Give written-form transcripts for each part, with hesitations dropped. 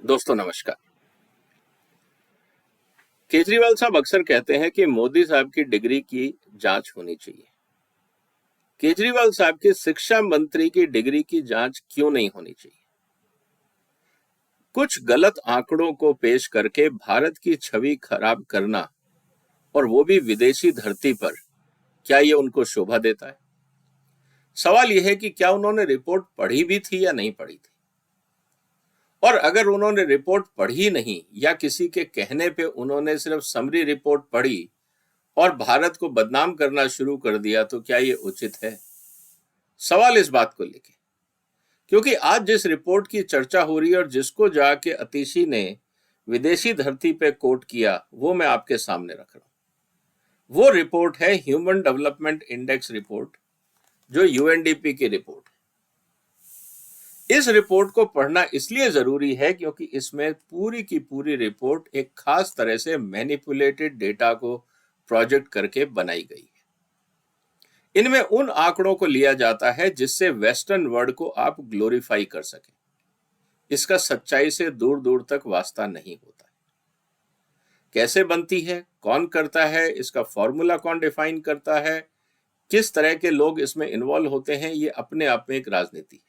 दोस्तों नमस्कार। केजरीवाल साहब अक्सर कहते हैं कि मोदी साहब की डिग्री की जांच होनी चाहिए। केजरीवाल साहब की शिक्षा मंत्री की डिग्री की जांच क्यों नहीं होनी चाहिए? कुछ गलत आंकड़ों को पेश करके भारत की छवि खराब करना, और वो भी विदेशी धरती पर, क्या ये उनको शोभा देता है? सवाल यह है कि क्या उन्होंने रिपोर्ट पढ़ी भी थी या नहीं पढ़ी थी? और अगर उन्होंने रिपोर्ट पढ़ी नहीं या किसी के कहने पे उन्होंने सिर्फ समरी रिपोर्ट पढ़ी और भारत को बदनाम करना शुरू कर दिया, तो क्या ये उचित है? सवाल इस बात को लेके, क्योंकि आज जिस रिपोर्ट की चर्चा हो रही है और जिसको जाके अतिशी ने विदेशी धरती पे कोट किया, वो मैं आपके सामने रख रहा हूं। वो रिपोर्ट है ह्यूमन डेवलपमेंट इंडेक्स रिपोर्ट, जो यूएनडीपी की रिपोर्ट है। इस रिपोर्ट को पढ़ना इसलिए जरूरी है क्योंकि इसमें पूरी की पूरी रिपोर्ट एक खास तरह से मैनिपुलेटेड डेटा को प्रोजेक्ट करके बनाई गई है। इनमें उन आंकड़ों को लिया जाता है जिससे वेस्टर्न वर्ल्ड को आप ग्लोरीफाई कर सकें। इसका सच्चाई से दूर दूर तक वास्ता नहीं होता है। कैसे बनती है, कौन करता है, इसका फॉर्मूला कौन डिफाइन करता है, किस तरह के लोग इसमें इन्वॉल्व होते हैं, ये अपने आप में एक राजनीति है।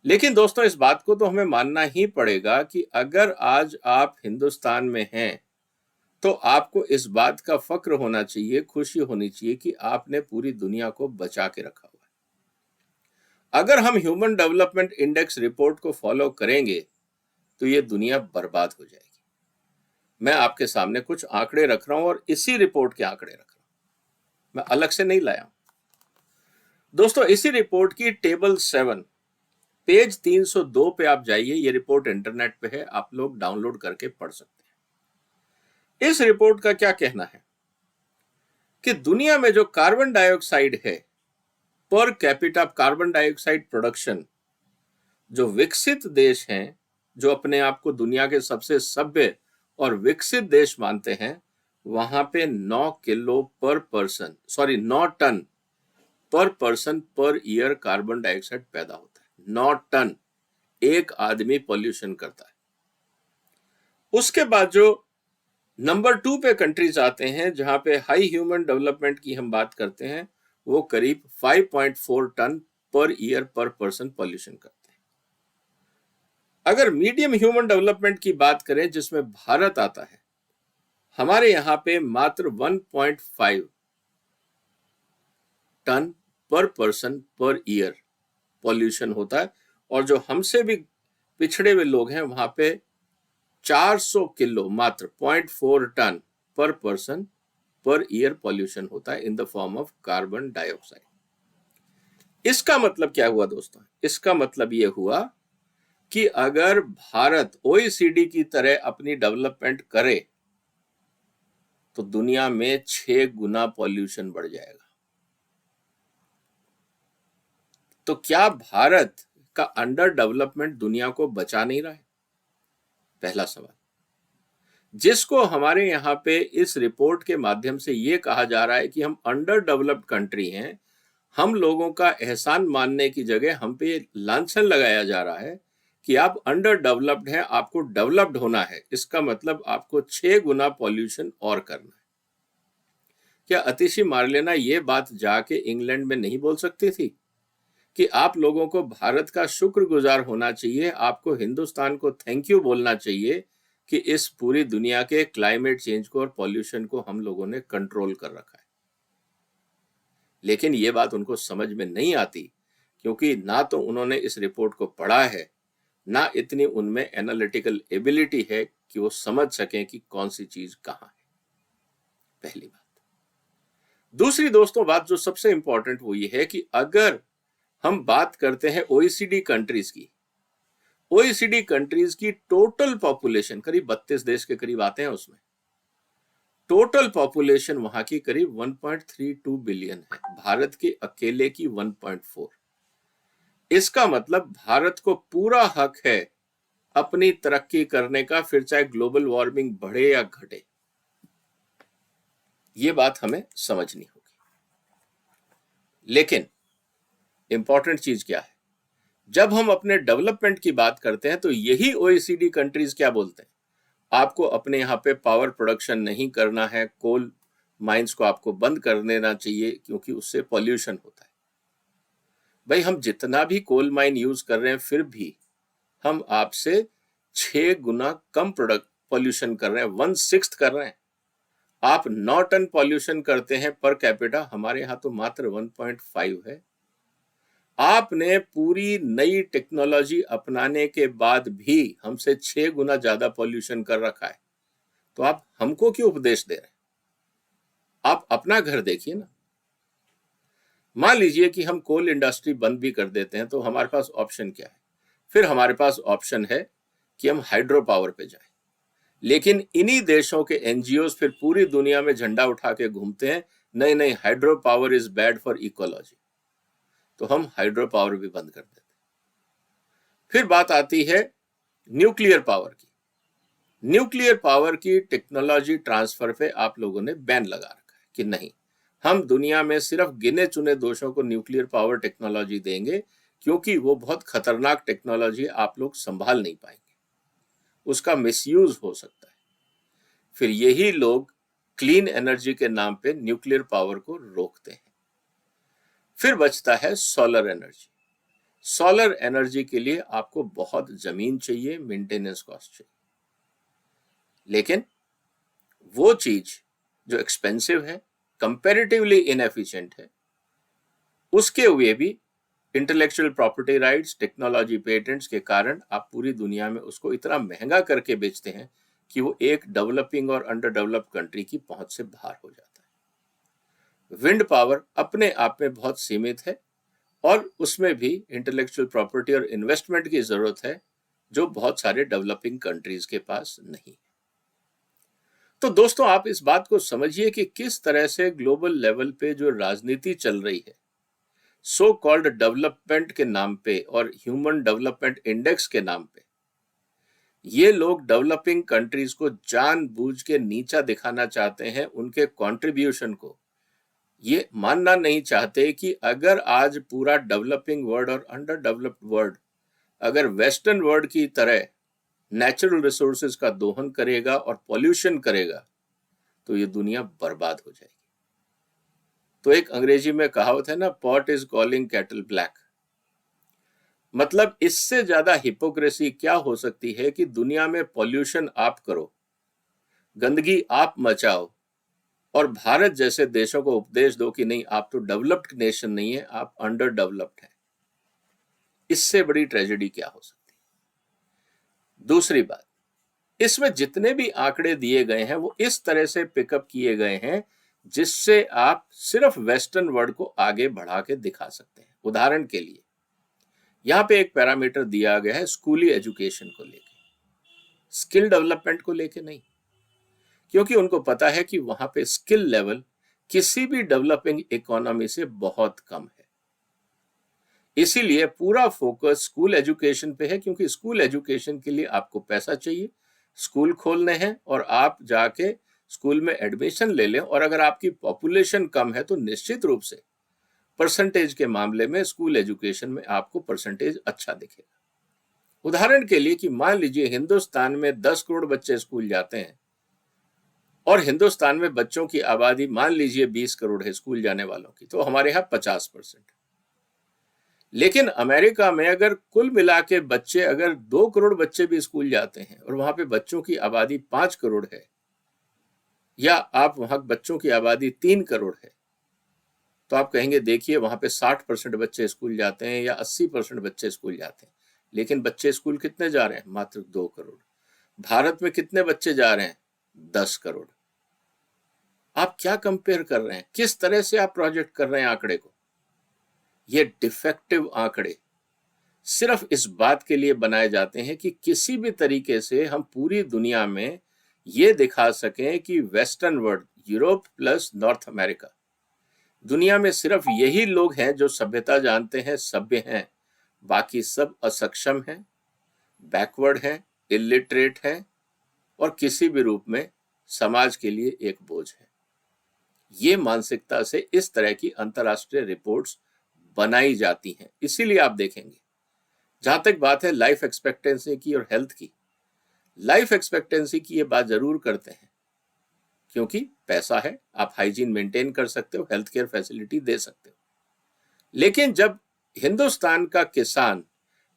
लेकिन दोस्तों, इस बात को तो हमें मानना ही पड़ेगा कि अगर आज आप हिंदुस्तान में हैं तो आपको इस बात का फक्र होना चाहिए, खुशी होनी चाहिए कि आपने पूरी दुनिया को बचा के रखा हुआ है। अगर हम ह्यूमन डेवलपमेंट इंडेक्स रिपोर्ट को फॉलो करेंगे तो ये दुनिया बर्बाद हो जाएगी। मैं आपके सामने कुछ आंकड़े रख रहा हूं और इसी रिपोर्ट के आंकड़े रख रहा हूं, मैं अलग से नहीं लाया हूं। दोस्तों, इसी रिपोर्ट की टेबल 7 पेज 302 पे आप जाइए। ये रिपोर्ट इंटरनेट पे है, आप लोग डाउनलोड करके पढ़ सकते हैं। इस रिपोर्ट का क्या कहना है कि दुनिया में जो कार्बन डाइऑक्साइड है, per capita carbon dioxide production, जो विकसित देश हैं, जो अपने आप को दुनिया के सबसे सभ्य और विकसित देश मानते हैं, वहां पे 9 किलो पर पर्सन, 9 टन पर person per year carbon dioxide पैदा होता है। 9 टन एक आदमी पॉल्यूशन करता है। उसके बाद जो नंबर 2 पे कंट्रीज आते हैं, जहां पे हाई ह्यूमन डेवलपमेंट की हम बात करते हैं, वो करीब 5.4 टन पर ईयर पर पर्सन पॉल्यूशन करते हैं। अगर मीडियम ह्यूमन डेवलपमेंट की बात करें, जिसमें भारत आता है, हमारे यहां पे मात्र 1.5 टन पर पर्सन पर ईयर पॉल्यूशन होता है। और जो हमसे भी पिछड़े हुए लोग हैं, वहां पे 400 किलो, मात्र 0.4 टन पर पर्सन पर ईयर पॉल्यूशन होता है in the form of carbon dioxide. इसका मतलब क्या हुआ दोस्तों? इसका मतलब यह हुआ कि अगर भारत ओईसीडी की तरह अपनी डेवलपमेंट करे तो दुनिया में 6 गुना पॉल्यूशन बढ़ जाएगा। तो क्या भारत का अंडर डेवलपमेंट दुनिया को बचा नहीं रहा है? पहला सवाल, जिसको हमारे यहाँ पे इस रिपोर्ट के माध्यम से ये कहा जा रहा है कि हम अंडर डेवलप्ड कंट्री हैं, हम लोगों का एहसान मानने की जगह हम पे लांछन लगाया जा रहा है कि आप अंडर डेवलप्ड हैं, आपको डेवलप्ड होना है। इसका मतलब आपको 6 गुना पॉल्यूशन और करना है। क्या अतिशी मार्लेना ये बात जाके इंग्लैंड में नहीं बोल सकती थी कि आप लोगों को भारत का शुक्रगुजार होना चाहिए, आपको हिंदुस्तान को थैंक यू बोलना चाहिए कि इस पूरी दुनिया के क्लाइमेट चेंज को और पॉल्यूशन को हम लोगों ने कंट्रोल कर रखा है? लेकिन ये बात उनको समझ में नहीं आती, क्योंकि ना तो उन्होंने इस रिपोर्ट को पढ़ा है, ना इतनी उनमें एनालिटिकल एबिलिटी है कि वो समझ सकें कि कौन सी चीज कहां है। पहली बात। दूसरी दोस्तों बात जो सबसे इंपॉर्टेंट वो ये है कि अगर हम बात करते हैं ओईसीडी कंट्रीज की, ओईसीडी कंट्रीज की टोटल पॉपुलेशन करीब 32 देश के करीब आते हैं, उसमें टोटल पॉपुलेशन वहां की करीब 1.32 बिलियन है, भारत के अकेले की 1.4। इसका मतलब भारत को पूरा हक है अपनी तरक्की करने का, फिर चाहे ग्लोबल वार्मिंग बढ़े या घटे। ये बात हमें समझनी होगी। लेकिन इंपॉर्टेंट चीज क्या है? जब हम अपने डेवलपमेंट की बात करते हैं तो यही ओईसीडी कंट्रीज क्या बोलते हैं, आपको अपने यहाँ पे पावर प्रोडक्शन नहीं करना है, कोल माइंस को आपको बंद कर देना चाहिए क्योंकि उससे पॉल्यूशन होता है। भाई हम जितना भी कोल माइन यूज कर रहे हैं फिर भी हम आपसे 6 गुना कम प्रोडक्ट पॉल्यूशन कर रहे हैं, 1/6 कर रहे हैं। आप 9 टन पॉल्यूशन करते हैं पर कैपिटा, हमारे यहाँ तो मात्र 1.5 है। आपने पूरी नई टेक्नोलॉजी अपनाने के बाद भी हमसे 6 गुना ज्यादा पॉल्यूशन कर रखा है, तो आप हमको क्यों उपदेश दे रहे हैं? आप अपना घर देखिए ना। मान लीजिए कि हम कोल इंडस्ट्री बंद भी कर देते हैं तो हमारे पास ऑप्शन क्या है? फिर हमारे पास ऑप्शन है कि हम हाइड्रो पावर पे जाएं। लेकिन इन्हीं देशों के एनजीओ फिर पूरी दुनिया में झंडा उठा के घूमते हैं, नहीं नहीं hydro power is bad for ecology, तो हम हाइड्रो पावर भी बंद कर देते हैं। फिर बात आती है न्यूक्लियर पावर की। न्यूक्लियर पावर की टेक्नोलॉजी ट्रांसफर पे आप लोगों ने बैन लगा रखा है कि नहीं, हम दुनिया में सिर्फ गिने चुने देशों को न्यूक्लियर पावर टेक्नोलॉजी देंगे क्योंकि वो बहुत खतरनाक टेक्नोलॉजी, आप लोग संभाल नहीं पाएंगे, उसका मिसयूज हो सकता है। फिर यही लोग क्लीन एनर्जी के नाम पे न्यूक्लियर पावर को रोकते हैं। फिर बचता है सोलर एनर्जी। सोलर एनर्जी के लिए आपको बहुत जमीन चाहिए, मेंटेनेंस कॉस्ट चाहिए, लेकिन वो चीज जो एक्सपेंसिव है, कंपैरेटिवली इनएफिशिएंट है, उसके हुए भी intellectual property rights, technology patents के कारण आप पूरी दुनिया में उसको इतना महंगा करके बेचते हैं कि वो एक डेवलपिंग और अंडर डेवलप्ड कंट्री की पहुंच से बाहर हो जाता है। विंड पावर अपने आप में बहुत सीमित है और उसमें भी इंटेलेक्चुअल प्रॉपर्टी और इन्वेस्टमेंट की जरूरत है जो बहुत सारे डेवलपिंग कंट्रीज के पास नहीं है। तो दोस्तों आप इस बात को समझिए कि किस तरह से ग्लोबल लेवल पे जो राजनीति चल रही है, सो कॉल्ड डेवलपमेंट के नाम पे और ह्यूमन डेवलपमेंट इंडेक्स के नाम पे, ये लोग डेवलपिंग कंट्रीज को जानबूझ के नीचा दिखाना चाहते हैं, उनके कंट्रीब्यूशन को। ये मानना नहीं चाहते कि अगर आज पूरा डेवलपिंग वर्ल्ड और अंडर डेवलप्ड वर्ल्ड अगर वेस्टर्न वर्ल्ड की तरह नेचुरल रिसोर्सेज का दोहन करेगा और पॉल्यूशन करेगा तो ये दुनिया बर्बाद हो जाएगी। तो एक अंग्रेजी में कहावत है ना, pot is calling cattle black. मतलब इससे ज्यादा हिपोक्रेसी क्या हो सकती है कि दुनिया में पॉल्यूशन आप करो, गंदगी आप मचाओ और भारत जैसे देशों को उपदेश दो कि नहीं आप तो डेवलप्ड नेशन नहीं है, आप अंडर डेवलप्ड है। इससे बड़ी ट्रेजेडी क्या हो सकती है? दूसरी बात, इसमें जितने भी आंकड़े दिए गए हैं वो इस तरह से पिकअप किए गए हैं जिससे आप सिर्फ वेस्टर्न वर्ल्ड को आगे बढ़ा के दिखा सकते हैं। उदाहरण के लिए यहाँ पे एक पैरामीटर दिया गया है स्कूली एजुकेशन को लेके, स्किल डेवलपमेंट को लेके नहीं, क्योंकि उनको पता है कि वहां पे स्किल लेवल किसी भी डेवलपिंग इकोनॉमी से बहुत कम है। इसीलिए पूरा फोकस स्कूल एजुकेशन पे है, क्योंकि स्कूल एजुकेशन के लिए आपको पैसा चाहिए, स्कूल खोलने हैं और आप जाके स्कूल में एडमिशन ले लें। और अगर आपकी पॉपुलेशन कम है तो निश्चित रूप से परसेंटेज के मामले में स्कूल एजुकेशन में आपको परसेंटेज अच्छा दिखेगा। उदाहरण के लिए कि मान लीजिए हिंदुस्तान में 10 करोड़ बच्चे स्कूल जाते हैं और हिंदुस्तान में बच्चों की आबादी मान लीजिए 20 करोड़ है स्कूल जाने वालों की, तो हमारे यहाँ 50%। लेकिन अमेरिका में अगर कुल मिला के बच्चे, अगर 2 करोड़ बच्चे भी स्कूल जाते हैं और वहां पे बच्चों की आबादी 5 करोड़ है, या आप वहां बच्चों की आबादी 3 करोड़ है, तो आप कहेंगे देखिए वहां पे 60% बच्चे स्कूल जाते हैं या 80% बच्चे स्कूल जाते हैं, लेकिन बच्चे स्कूल कितने जा रहे हैं? मात्र 2 करोड़। भारत में कितने बच्चे जा रहे हैं? 10 करोड़। आप क्या कंपेयर कर रहे हैं? किस तरह से आप प्रोजेक्ट कर रहे हैं आंकड़े को? ये डिफेक्टिव आंकड़े सिर्फ इस बात के लिए बनाए जाते हैं कि किसी भी तरीके से हम पूरी दुनिया में ये दिखा सकें कि western world, Europe plus north America, दुनिया में सिर्फ यही लोग हैं जो सभ्यता जानते हैं, सभ्य हैं, बाकी सब असक्षम हैं, बैकवर्ड हैं, इलिटरेट हैं और किसी भी रूप में समाज के लिए एक बोझ है। ये मानसिकता से इस तरह की अंतर्राष्ट्रीय रिपोर्ट्स बनाई जाती हैं। इसीलिए आप देखेंगे जहां तक बात है लाइफ एक्सपेक्टेंसी की और हेल्थ की, लाइफ एक्सपेक्टेंसी की ये बात जरूर करते हैं क्योंकि पैसा है, आप हाइजीन मेंटेन कर सकते हो, हेल्थ केयर फैसिलिटी दे सकते हो। लेकिन जब हिंदुस्तान का किसान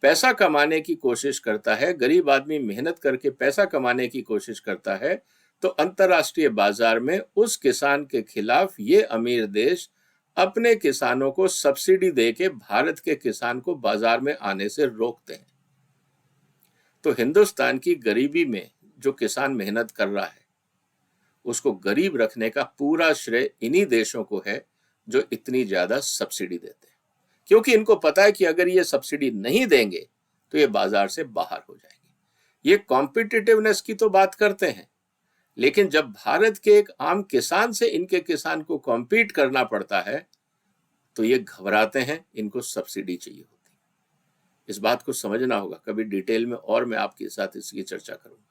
पैसा कमाने की कोशिश करता है, गरीब आदमी मेहनत करके पैसा कमाने की कोशिश करता है, तो अंतरराष्ट्रीय बाजार में उस किसान के खिलाफ ये अमीर देश अपने किसानों को सब्सिडी देके भारत के किसान को बाजार में आने से रोकते हैं। तो हिंदुस्तान की गरीबी में जो किसान मेहनत कर रहा है, उसको गरीब रखने का पूरा श्रेय इन्हीं देशों को है जो इतनी ज्यादा सब्सिडी देते हैं, क्योंकि इनको पता है कि अगर ये सब्सिडी नहीं देंगे तो ये बाजार से बाहर हो जाएंगे। ये कॉम्पिटिटिवनेस की तो बात करते हैं, लेकिन जब भारत के एक आम किसान से इनके किसान को कॉम्पीट करना पड़ता है तो ये घबराते हैं, इनको सब्सिडी चाहिए होती है। इस बात को समझना होगा, कभी डिटेल में और मैं आपके साथ इसकी चर्चा करूंगा।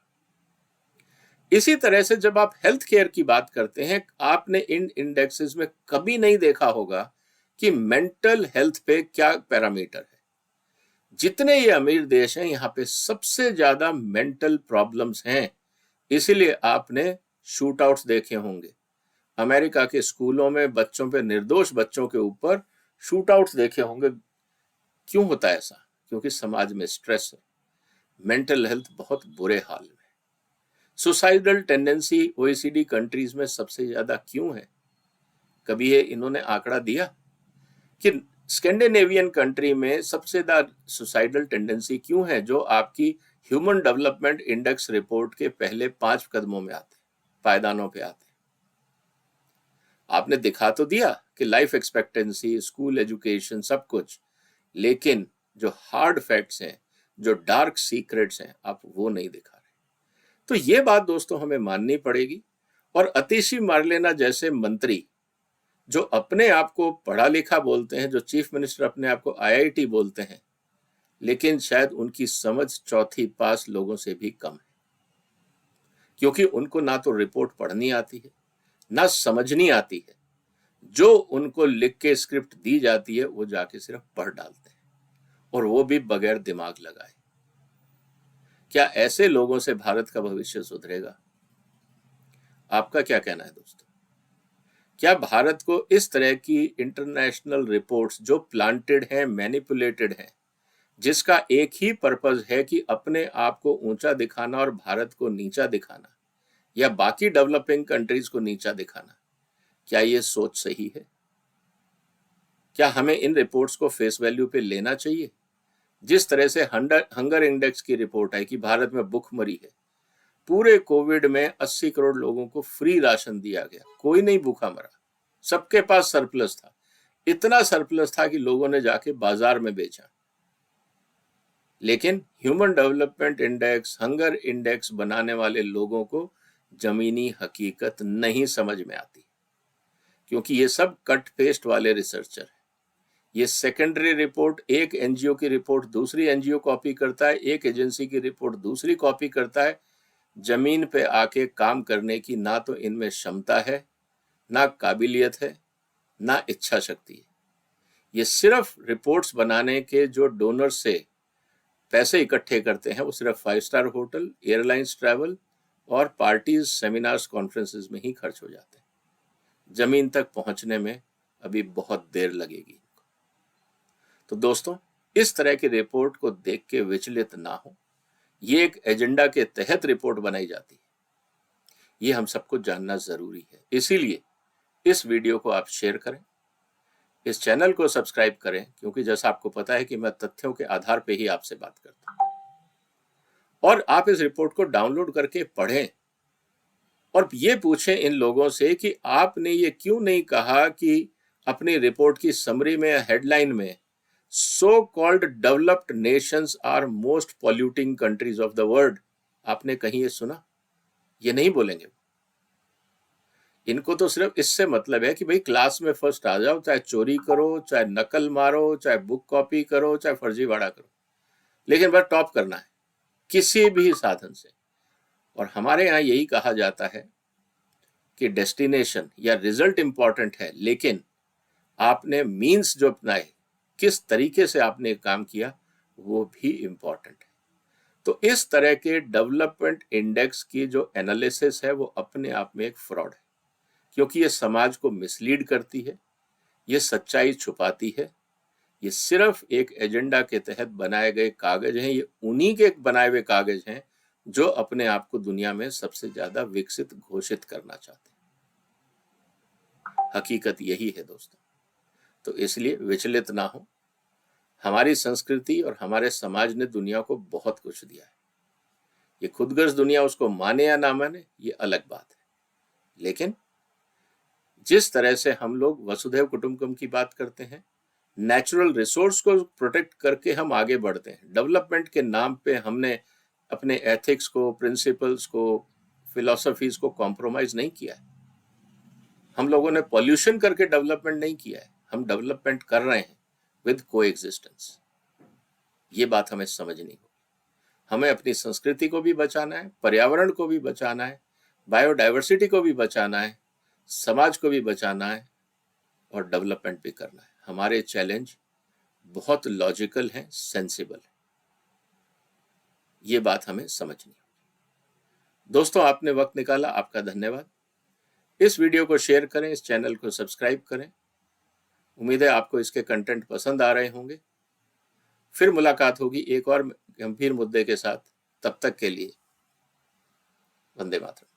इसी तरह से जब आप हेल्थ केयर की बात करते हैं, आपने इन इंडेक्सेस में कभी नहीं देखा होगा कि मेंटल हेल्थ पे क्या पैरामीटर है। जितने ये अमीर देश हैं, यहाँ पे सबसे ज्यादा मेंटल प्रॉब्लम्स हैं। इसीलिए आपने शूट आउट्स देखे होंगे, अमेरिका के स्कूलों में बच्चों पे, निर्दोष बच्चों के ऊपर शूट आउट्स देखे होंगे। क्यों होता है ऐसा? क्योंकि समाज में स्ट्रेस है, मेंटल हेल्थ बहुत बुरे हाल में। सुसाइडल टेंडेंसी ओईसीडी कंट्रीज में सबसे ज्यादा क्यों है? कभी ये इन्होंने आंकड़ा दिया कि स्कैंडिनेवियन कंट्री में सबसे ज्यादा सुसाइडल टेंडेंसी क्यों है, जो आपकी ह्यूमन डेवलपमेंट इंडेक्स रिपोर्ट के पहले 5 कदमों में आते, पायदानों पे आते। आपने दिखा तो दिया कि लाइफ एक्सपेक्टेंसी, स्कूल एजुकेशन, सब कुछ, लेकिन जो हार्ड फैक्ट्स हैं, जो डार्क सीक्रेट्स हैं, आप वो नहीं दिखा रहे। तो ये बात दोस्तों हमें माननी पड़ेगी। और अतिशी मार्लेना जैसे मंत्री जो अपने आप को पढ़ा लिखा बोलते हैं, जो चीफ मिनिस्टर अपने आप को आईआईटी बोलते हैं, लेकिन शायद उनकी समझ चौथी पास लोगों से भी कम है, क्योंकि उनको ना तो रिपोर्ट पढ़नी आती है, ना समझनी आती है। जो उनको लिख के स्क्रिप्ट दी जाती है वो जाके सिर्फ पढ़ डालते हैं, और वो भी बगैर दिमाग लगाए। क्या ऐसे लोगों से भारत का भविष्य सुधरेगा? आपका क्या कहना है दोस्तों? क्या भारत को इस तरह की इंटरनेशनल रिपोर्ट्स जो प्लांटेड हैं, मैनिपुलेटेड हैं, जिसका एक ही पर्पस है कि अपने आप को ऊंचा दिखाना और भारत को नीचा दिखाना, या बाकी डेवलपिंग कंट्रीज को नीचा दिखाना, क्या ये सोच सही है? क्या हमें इन रिपोर्ट्स को फेस वैल्यू पे लेना चाहिए? जिस तरह से हंगर इंडेक्स की रिपोर्ट है कि भारत में भूखमरी है, पूरे कोविड में 80 करोड़ लोगों को फ्री राशन दिया गया, कोई नहीं भूखा मरा, सबके पास सरप्लस था। इतना सरप्लस था कि लोगों ने जाके बाजार में बेचा। लेकिन human development index, hunger index बनाने वाले लोगों को जमीनी हकीकत नहीं समझ में आती, क्योंकि ये सब कट पेस्ट वाले रिसर्चर हैं। ये सेकेंडरी रिपोर्ट, एक एनजीओ की रिपोर्ट दूसरी एनजीओ कॉपी करता है, एक एजेंसी की रिपोर्ट दूसरी कॉपी करता है। जमीन पे आके काम करने की ना तो इनमें क्षमता है, ना काबिलियत है, ना इच्छा शक्ति है। ये सिर्फ रिपोर्ट्स बनाने के जो डोनर से पैसे इकट्ठे करते हैं, वो सिर्फ 5 स्टार होटल, एयरलाइंस ट्रैवल और पार्टीज, सेमिनार्स, कॉन्फ्रेंसेस में ही खर्च हो जाते हैं। जमीन तक पहुंचने में अभी बहुत देर लगेगी। तो दोस्तों, इस तरह की रिपोर्ट को देख के विचलित ना हो। ये एक एजेंडा के तहत रिपोर्ट बनाई जाती है, ये हम सबको जानना जरूरी है। इसीलिए इस वीडियो को आप शेयर करें, इस चैनल को सब्सक्राइब करें, क्योंकि जैसा आपको पता है कि मैं तथ्यों के आधार पे ही आपसे बात करता हूं। और आप इस रिपोर्ट को डाउनलोड करके पढ़ें और ये पूछें इन लोगों से कि आपने ये क्यों नहीं कहा कि अपनी रिपोर्ट की समरी में, हेडलाइन में, so called developed nations are most polluting countries of the world. आपने कहीं ये सुना? ये नहीं बोलेंगे। इनको तो सिर्फ इससे मतलब है कि भाई क्लास में फर्स्ट आ जाओ, चाहे चोरी करो, चाहे नकल मारो, चाहे बुक कॉपी करो, चाहे फर्जीवाड़ा करो, लेकिन बस टॉप करना है किसी भी साधन से। और हमारे यहाँ यही कहा जाता है कि डेस्टिनेशन या रिजल्ट इंपॉर्टेंट है, लेकिन आपने मीन्स जो अपनाए, किस तरीके से आपने काम किया, वो भी इंपॉर्टेंट है। तो इस तरह के डेवलपमेंट इंडेक्स की जो एनालिसिस है वो अपने आप में एक फ्रॉड है, क्योंकि ये समाज को मिसलीड करती है, ये सच्चाई छुपाती है, ये सिर्फ एक एजेंडा के तहत बनाए गए कागज हैं। ये उन्हीं के बनाए हुए कागज हैं जो अपने आप को दुनिया में सबसे ज्यादा विकसित घोषित करना चाहते हैं। हकीकत यही है दोस्तों। तो इसलिए विचलित ना हो। हमारी संस्कृति और हमारे समाज ने दुनिया को बहुत कुछ दिया है। ये खुदगर्ज दुनिया उसको माने या ना माने ये अलग बात है, लेकिन जिस तरह से हम लोग वसुधैव कुटुंबकम की बात करते हैं, नेचुरल रिसोर्स को प्रोटेक्ट करके हम आगे बढ़ते हैं। डेवलपमेंट के नाम पे हमने अपने एथिक्स को, प्रिंसिपल्स को, फिलॉसफीज को कॉम्प्रोमाइज नहीं किया है। हम लोगों ने पॉल्यूशन करके डेवलपमेंट नहीं किया है, हम डेवलपमेंट कर रहे हैं विद कोएग्जिस्टेंस। ये बात हमें समझनी होगी। हमें अपनी संस्कृति को भी बचाना है, पर्यावरण को भी बचाना है, बायोडाइवर्सिटी को भी बचाना है, समाज को भी बचाना है और डेवलपमेंट भी करना है। हमारे चैलेंज बहुत लॉजिकल हैं, सेंसिबल है। ये बात हमें समझनी होगी। दोस्तों, आपने वक्त निकाला, आपका धन्यवाद। इस वीडियो को शेयर करें, इस चैनल को सब्सक्राइब करें। उम्मीद है आपको इसके कंटेंट पसंद आ रहे होंगे। फिर मुलाकात होगी एक और गंभीर मुद्दे के साथ। तब तक के लिए वंदे मातरम।